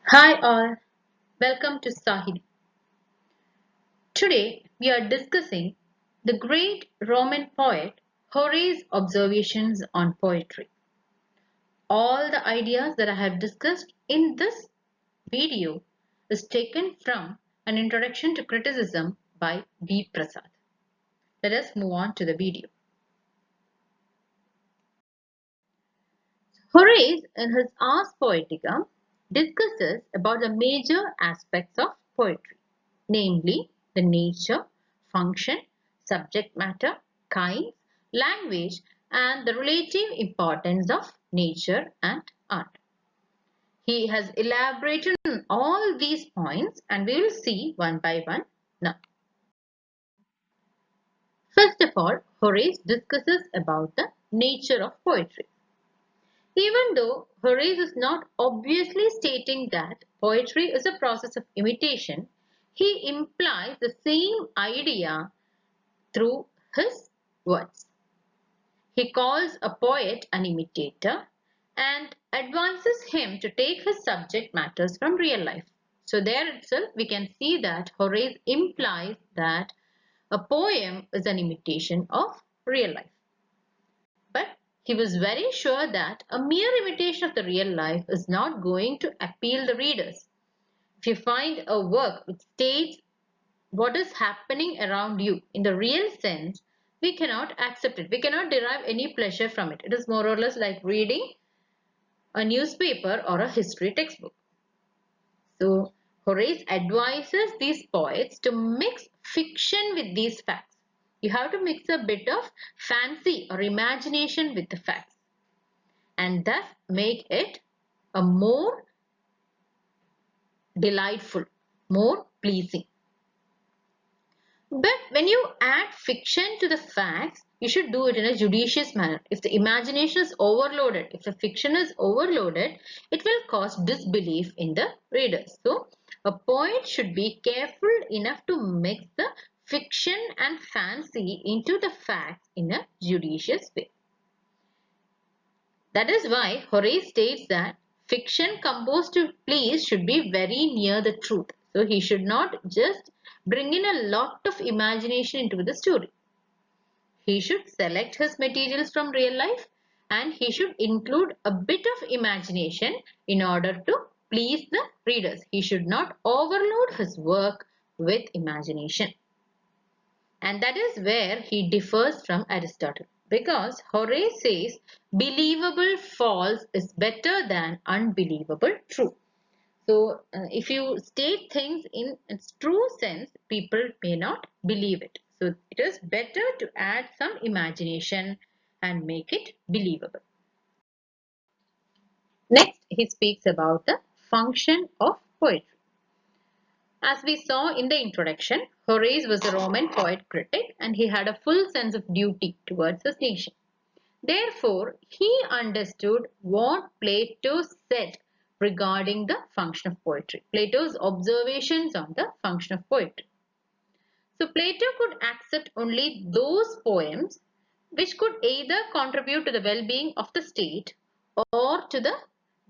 Hi all, welcome to Sahili. Today we are discussing the great Roman poet Horace's observations on poetry. All the ideas that I have discussed in this video is taken from an introduction to criticism by B. Prasad. Let us move on to the video. Horace in his Ars Poetica discusses about the major aspects of poetry, namely the nature, function, subject matter, kinds, language, and the relative importance of nature and art. He has elaborated on all these points and we will see one by one now. First of all, Horace discusses about the nature of poetry. Even though Horace is not obviously stating that poetry is a process of imitation, he implies the same idea through his words. He calls a poet an imitator and advises him to take his subject matters from real life. So there itself we can see that Horace implies that a poem is an imitation of real life. But he was very sure that a mere imitation of the real life is not going to appeal the readers. If you find a work which states what is happening around you in the real sense, we cannot accept it. We cannot derive any pleasure from it. It is more or less like reading a newspaper or a history textbook. So Horace advises these poets to mix fiction with these facts. You have to mix a bit of fancy or imagination with the facts and thus make it a more delightful, more pleasing. But when you add fiction to the facts, you should do it in a judicious manner. If the imagination is overloaded, if the fiction is overloaded, it will cause disbelief in the readers. So, a poet should be careful enough to mix the fiction and fancy into the facts in a judicious way. That is why Horace states that fiction composed to please should be very near the truth. So he should not just bring in a lot of imagination into the story. He should select his materials from real life and he should include a bit of imagination in order to please the readers. He should not overload his work with imagination. And that is where he differs from Aristotle. Because Horace says believable false is better than unbelievable true. So if you state things in its true sense, people may not believe it. So it is better to add some imagination and make it believable. Next, he speaks about the function of poetry. As we saw in the introduction, Horace was a Roman poet critic and he had a full sense of duty towards his nation. Therefore, he understood what Plato said regarding the function of poetry. Plato's observations on the function of poetry. So, Plato could accept only those poems which could either contribute to the well-being of the state or to the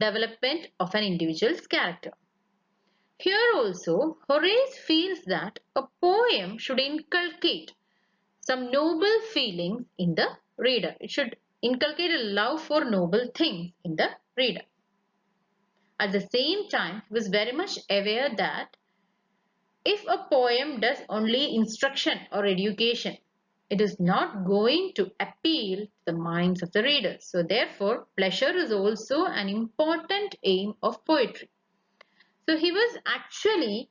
development of an individual's character. Here also, Horace feels that a poem should inculcate some noble feelings in the reader. It should inculcate a love for noble things in the reader. At the same time, he was very much aware that if a poem does only instruction or education, it is not going to appeal to the minds of the readers. So therefore, pleasure is also an important aim of poetry. So he was actually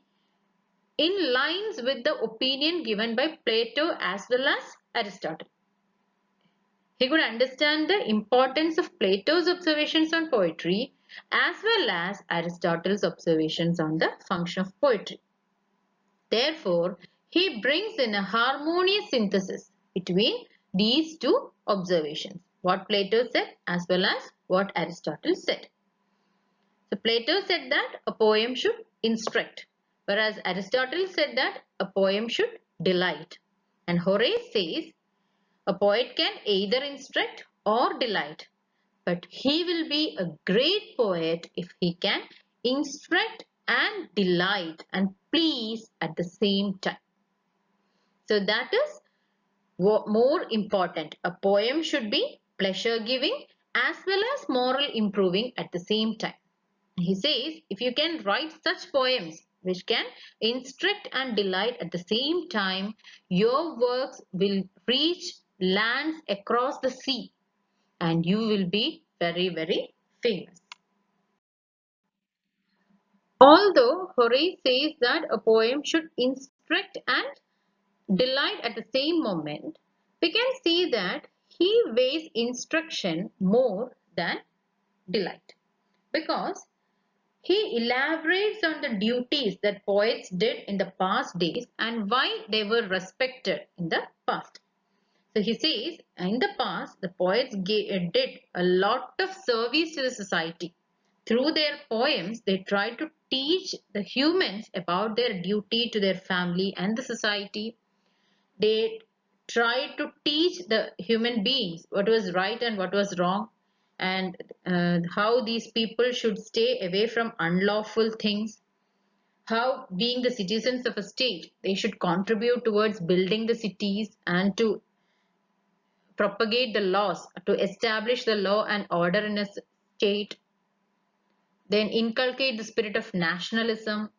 in lines with the opinion given by Plato as well as Aristotle. He could understand the importance of Plato's observations on poetry as well as Aristotle's observations on the function of poetry. Therefore, he brings in a harmonious synthesis between these two observations, what Plato said as well as what Aristotle said. So Plato said that a poem should instruct, whereas Aristotle said that a poem should delight. And Horace says a poet can either instruct or delight, but he will be a great poet if he can instruct and delight and please at the same time. So that is more important. A poem should be pleasure giving as well as moral improving at the same time. He says, if you can write such poems which can instruct and delight at the same time, your works will reach lands across the sea and you will be very, very famous. Although Horace says that a poem should instruct and delight at the same moment, we can see that he weighs instruction more than delight, because he elaborates on the duties that poets did in the past days and why they were respected in the past. So he says, in the past, the poets did a lot of service to the society. Through their poems, they tried to teach the humans about their duty to their family and the society. They tried to teach the human beings what was right and what was wrong, and how these people should stay away from unlawful things, how being the citizens of a state they should contribute towards building the cities and to propagate the laws, to establish the law and order in a state, then inculcate the spirit of nationalism,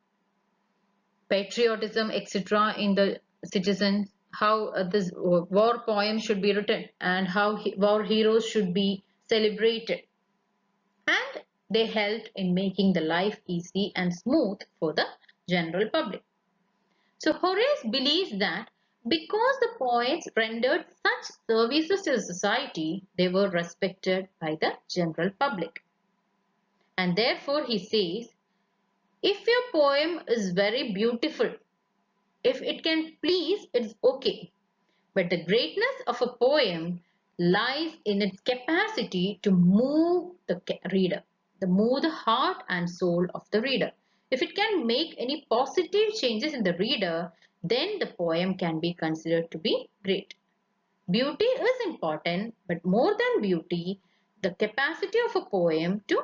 patriotism, etc. in the citizens, how this war poem should be written and how war heroes should be celebrated. And they helped in making the life easy and smooth for the general public. So Horace believes that because the poets rendered such services to society, they were respected by the general public. And therefore he says, if your poem is very beautiful, if it can please, it's okay. But the greatness of a poem lies in its capacity to move the reader, to move the heart and soul of the reader. If it can make any positive changes in the reader, then the poem can be considered to be great. Beauty is important, but more than beauty, the capacity of a poem to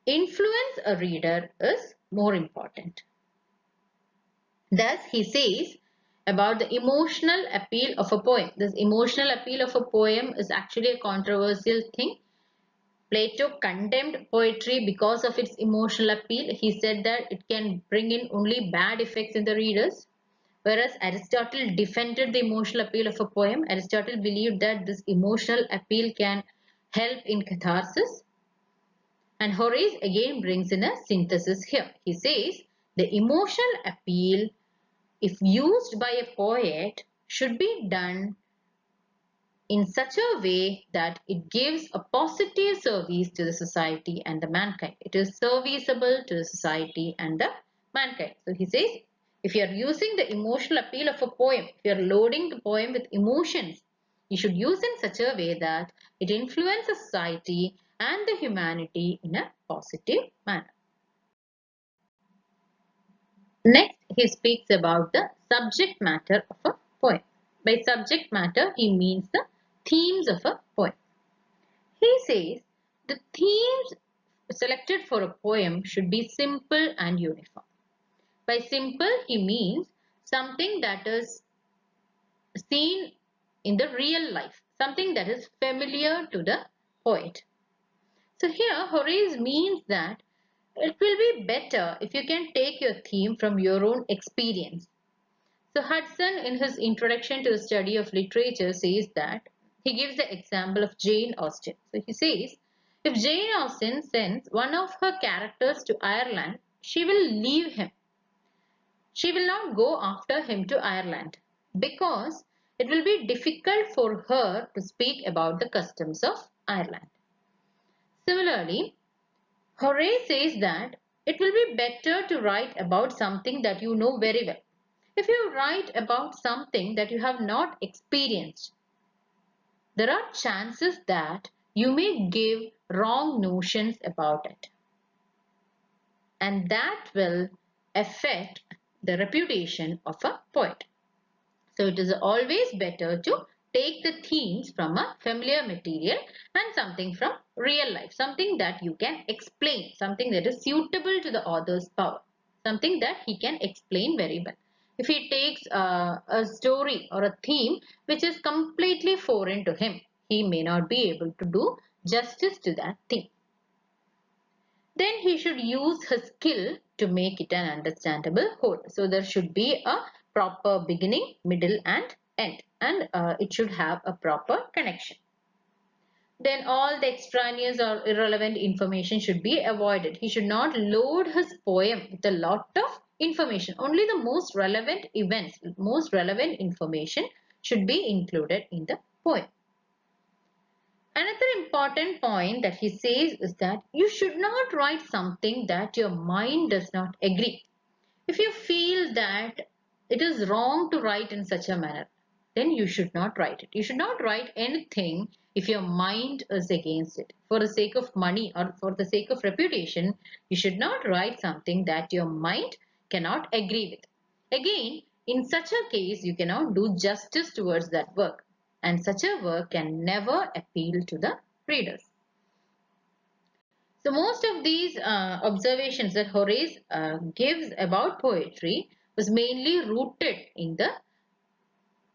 influence a reader is more important. Thus, he says about the emotional appeal of a poem. This emotional appeal of a poem is actually a controversial thing. Plato condemned poetry because of its emotional appeal. He said that it can bring in only bad effects in the readers. Whereas Aristotle defended the emotional appeal of a poem. Aristotle believed that this emotional appeal can help in catharsis. And Horace again brings in a synthesis here. He says the emotional appeal, if used by a poet, should be done in such a way that it gives a positive service to the society and the mankind. It is serviceable to the society and the mankind. So he says, if you are using the emotional appeal of a poem, if you are loading the poem with emotions, you should use in such a way that it influences society and the humanity in a positive manner. Next, he speaks about the subject matter of a poem. By subject matter, he means the themes of a poem. He says the themes selected for a poem should be simple and uniform. By simple, he means something that is seen in the real life, something that is familiar to the poet. So here, Horace means that it will be better if you can take your theme from your own experience. So Hudson, in his introduction to the study of literature, says that he gives the example of Jane Austen. So he says, if Jane Austen sends one of her characters to Ireland, she will leave him. She will not go after him to Ireland because it will be difficult for her to speak about the customs of Ireland. Similarly, Horace says that it will be better to write about something that you know very well. If you write about something that you have not experienced, there are chances that you may give wrong notions about it. And that will affect the reputation of a poet. So it is always better to take the themes from a familiar material and something from real life, something that you can explain, something that is suitable to the author's power, something that he can explain very well. If he takes a story or a theme which is completely foreign to him, he may not be able to do justice to that theme. Then he should use his skill to make it an understandable whole. So there should be a proper beginning, middle and end, and it should have a proper connection. Then all the extraneous or irrelevant information should be avoided. He should not load his poem with a lot of information. Only the most relevant events, most relevant information should be included in the poem. Another important point that he says is that you should not write something that your mind does not agree. If you feel that it is wrong to write in such a manner, then you should not write it. You should not write anything if your mind is against it. For the sake of money or for the sake of reputation, you should not write something that your mind cannot agree with. Again, in such a case, you cannot do justice towards that work, and such a work can never appeal to the readers. So most of these observations that Horace gives about poetry was mainly rooted in the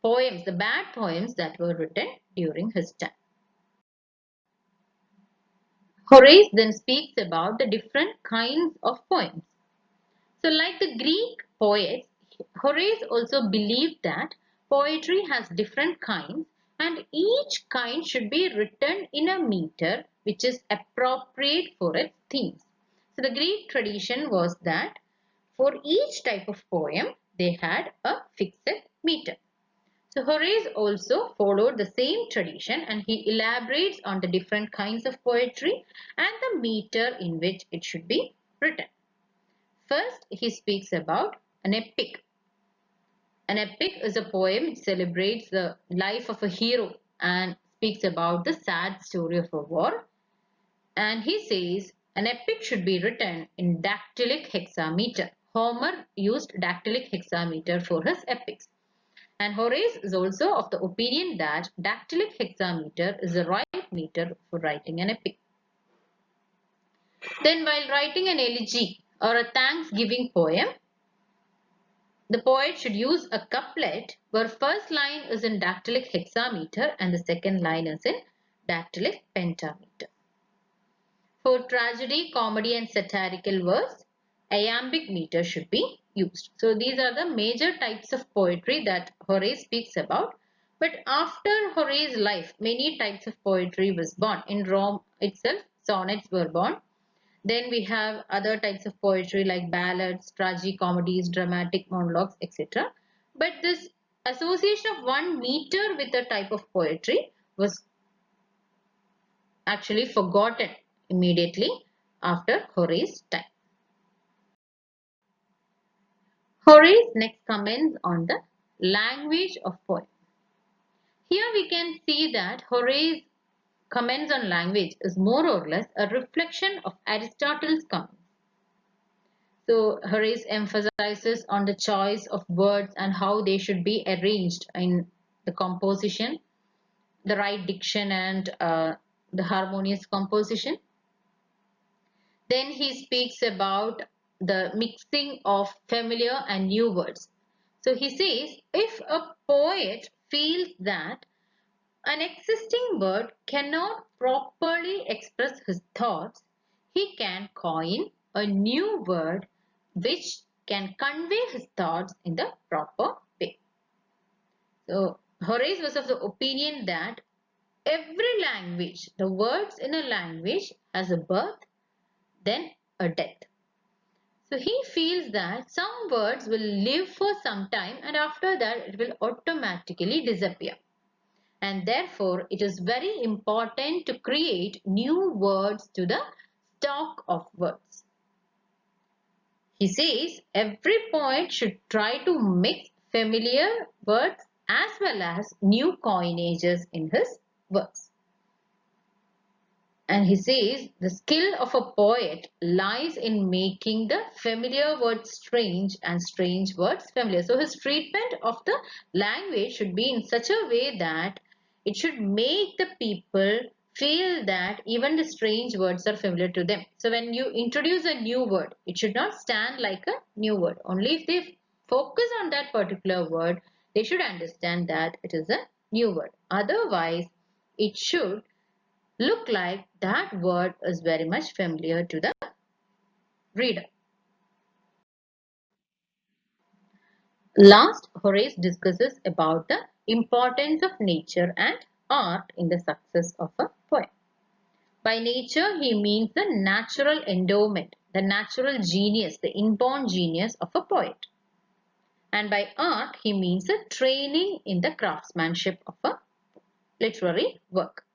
poems, the bad poems that were written during his time. Horace then speaks about the different kinds of poems. So like the Greek poets, Horace also believed that poetry has different kinds and each kind should be written in a meter which is appropriate for its themes. So the Greek tradition was that for each type of poem, they had a fixed meter. So Horace also followed the same tradition and he elaborates on the different kinds of poetry and the meter in which it should be written. First, he speaks about an epic. An epic is a poem which celebrates the life of a hero and speaks about the sad story of a war. And he says an epic should be written in dactylic hexameter. Homer used dactylic hexameter for his epics. And Horace is also of the opinion that dactylic hexameter is the right meter for writing an epic. Then while writing an elegy or a thanksgiving poem, the poet should use a couplet where first line is in dactylic hexameter and the second line is in dactylic pentameter. For tragedy, comedy and satirical verse, iambic meter should be used. So these are the major types of poetry that Horace speaks about. But after Horace's life, many types of poetry was born. In Rome itself, sonnets were born. Then we have other types of poetry like ballads, tragicomedies, dramatic monologues, etc. But this association of one meter with a type of poetry was actually forgotten immediately after Horace's time. Horace next comments on the language of poetry. Here we can see that Horace comments on language is more or less a reflection of Aristotle's comments. So Horace emphasizes on the choice of words and how they should be arranged in the composition, the right diction and the harmonious composition. Then he speaks about the mixing of familiar and new words. So he says, if a poet feels that an existing word cannot properly express his thoughts, he can coin a new word which can convey his thoughts in the proper way. So Horace was of the opinion that every language, the words in a language has a birth, then a death. So he feels that some words will live for some time and after that it will automatically disappear. And therefore it is very important to create new words to the stock of words. He says every poet should try to mix familiar words as well as new coinages in his works. And he says the skill of a poet lies in making the familiar words strange and strange words familiar. So his treatment of the language should be in such a way that It should make the people feel that even the strange words are familiar to them. So when you introduce a new word, it should not stand like a new word. Only if they focus on that particular word, they should understand that it is a new word. Otherwise, it should look like that word is very much familiar to the reader. Last, Horace discusses about the importance of nature and art in the success of a poem. By nature, he means the natural endowment, the natural genius, the inborn genius of a poet. And by art, he means a training in the craftsmanship of a literary work.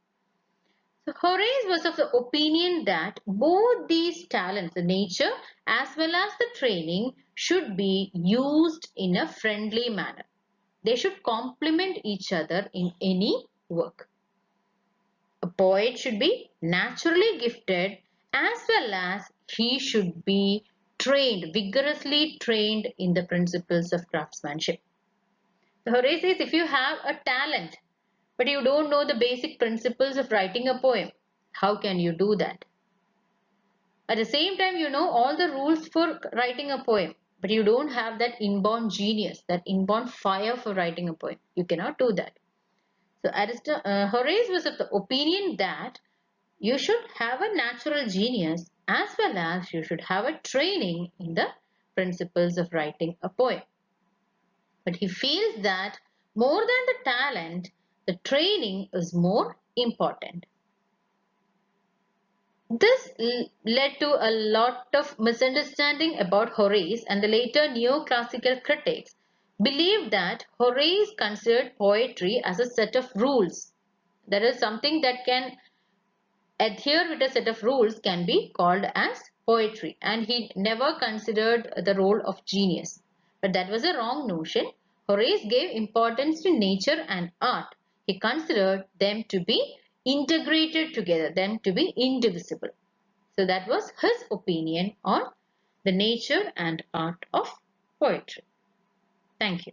So Horace was of the opinion that both these talents, the nature as well as the training, should be used in a friendly manner. They should complement each other in any work. A poet should be naturally gifted as well as he should be trained, vigorously trained in the principles of craftsmanship. So Horace says if you have a talent but you don't know the basic principles of writing a poem, how can you do that? At the same time, you know all the rules for writing a poem, but you don't have that inborn genius, that inborn fire for writing a poem. You cannot do that. So Horace was of the opinion that you should have a natural genius as well as you should have a training in the principles of writing a poem. But he feels that more than the talent, the training is more important. This led to a lot of misunderstanding about Horace, and the later neoclassical critics believed that Horace considered poetry as a set of rules. There is something that can adhere with a set of rules can be called as poetry, and he never considered the role of genius. But that was a wrong notion. Horace gave importance to nature and art. He considered them to be integrated together, them to be indivisible. So that was his opinion on the nature and art of poetry. Thank you.